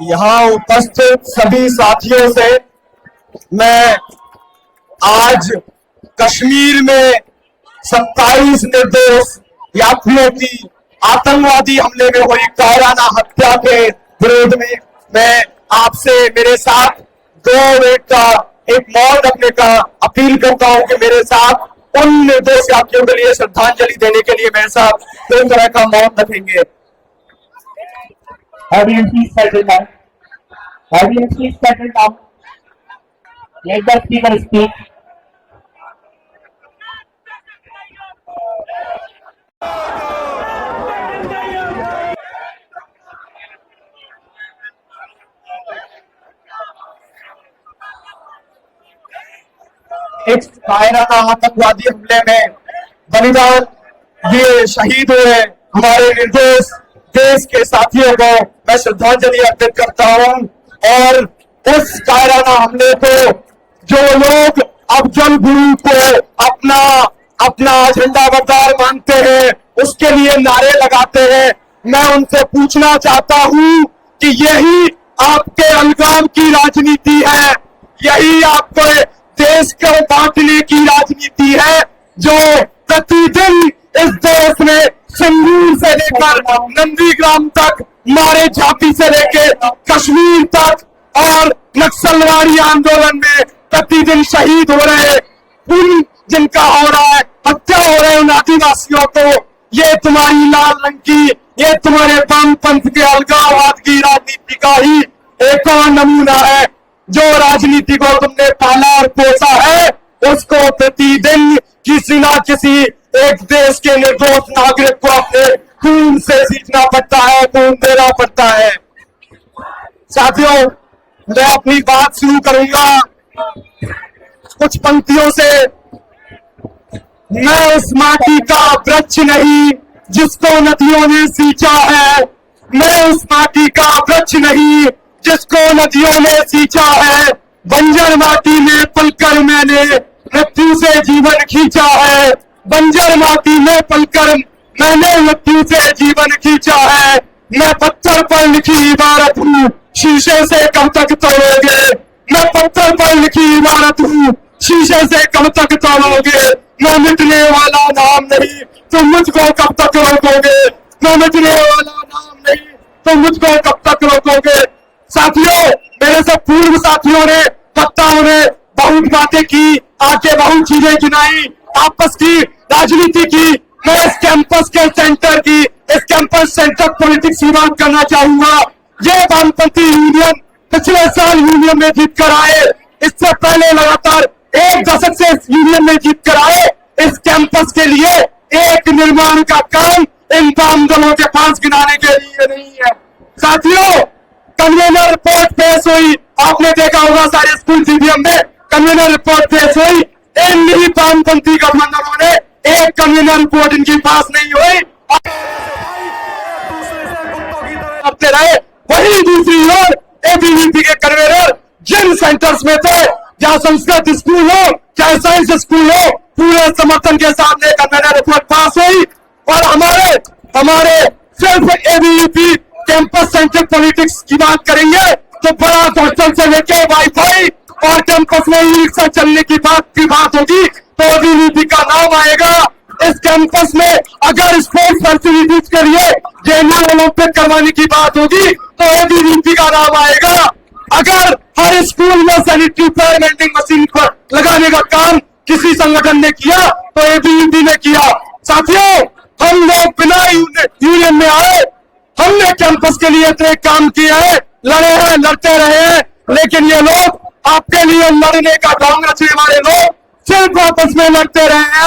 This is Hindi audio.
यहाँ उपस्थित सभी साथियों से मैं आज कश्मीर में 27 निर्दोष यात्रियों की आतंकवादी हमले में हुई कायराना हत्या के विरोध में मैं आपसे मेरे साथ 2 मिनट का एक मौन रखने का अपील करता हूं कि मेरे साथ उन निर्दोष यात्रियों के लिए श्रद्धांजलि देने के लिए मेरे साथ 2 तरह का मौन रखेंगे। Audience, please settle down. Audience, please settle down. Let the speaker speak. इस कायराना आतंकवादी हमले में बलिदान ये शहीद हुए हमारे निर्दोष देश के साथियों को मैं श्रद्धांजलि अर्पित करता हूं। और उस कायराना हमले को जो लोग अफजल गुरु को अपना झंडा बरदार मानते हैं, उसके लिए नारे लगाते हैं, मैं उनसे पूछना चाहता हूं कि यही आपके अलगाव की राजनीति है, यही आपके देश को बांटने की राजनीति है, जो प्रतिदिन इस देश में संगरूर से लेकर नंदीग्राम तक, मारे झांपी से लेकर कश्मीर तक और नक्सलवादी आंदोलन में प्रतिदिन शहीद हो रहे, उन जिनका हो रहा है हत्या हो रहे उन आदिवासियों को, ये तुम्हारी लाल रंग की, ये तुम्हारे वामपंथ के अलगाववाद की राजनीति का ही एक और नमूना है। जो राजनीति को तुमने पाला और पोसा है, उसको प्रतिदिन किसी ना किसी एक देश के निर्दोष नागरिक को अपने खून से सींचना पड़ता है, खून देना पड़ता है। साथियों, मैं अपनी बात शुरू करूंगा कुछ पंक्तियों से। मैं उस माटी का वृक्ष नहीं जिसको नदियों ने सींचा है, मैं उस माटी का वृक्ष नहीं जिसको नदियों ने सींचा है, बंजर माटी में पलकर मैंने मृत्यु से जीवन खींचा है, बंजर माटी में पलकर मैंने मृत्यु से जीवन खींचा है। मैं पत्थर पर लिखी इबारत हूँ, शीशे से कब तक तोड़ोगे, मैं पत्थर पर लिखी इबारत हूँ, शीशे से कब तक तोड़ोगे, मैं मिटने वाला नाम नहीं, तुम मुझको कब तक रोकोगे, मैं मिटने वाला नाम नहीं, तुम मुझको कब तक रोकोगे। साथियों, मेरे से पूर्व साथियों ने, वक्ताओं ने बहुत बातें की, आके बहुत चीजें गिनाई, आपस की राजनीति की। मैं इस कैंपस के सेंटर की, इस कैंपस सेंटर पॉलिटिक्स की बात करना चाहूंगा। ये वामपंथी यूनियन पिछले साल यूनियन में जीत कर आए, इससे पहले लगातार 1 दशक से इस यूनियन में जीत कर आए। इस कैंपस के लिए एक निर्माण का काम इन वाम दलों के पास गिनाने के लिए नहीं है। साथियों, कन्वेनर रिपोर्ट पेश हुई, आपने देखा होगा सारे स्कूल सीडीएम में कन्वेनर रिपोर्ट पेश हुई, इन ही वामपंथी गवर्नरों ने एक कन्वेनर रिपोर्ट इनके पास नहीं हुई, करते रहे। वही दूसरी ओर एबीवीपी के कन्वेनर जिन सेंटर्स में थे, चाहे संस्कृत स्कूल हो, चाहे साइंस स्कूल हो, पूरे समर्थन के सामने कन्वेनर रिपोर्ट पास हुई। और हमारे सिर्फ एबीवीपी कैंपस सेंट्रिक पॉलिटिक्स की बात करेंगे तो बड़ा हॉस्टल से लेके वाईफाई और कैंपस में ई रिक्शा चलने की बात होगी तो एबीवीपी का नाम आएगा। इस कैंपस में अगर स्पोर्ट्स फैसिलिटीज के लिए जेएनयू ओलंपिक करवाने की बात होगी तो एबीवीपी का नाम आएगा। अगर हर स्कूल में सैनिटरी पैड वेंडिंग मशीन पर लगाने का काम किसी संगठन ने किया तो एबीवीपी ने किया। साथियों, हम लोग बिना यूनियन में आए, हमने कैंपस के लिए इतने काम किए हैं, लड़े हैं, लड़ते रहे हैं, लेकिन ये लोग आपके लिए लड़ने का ढोंग रचने वाले लोग सिर्फ आपस में लड़ते रहे हैं।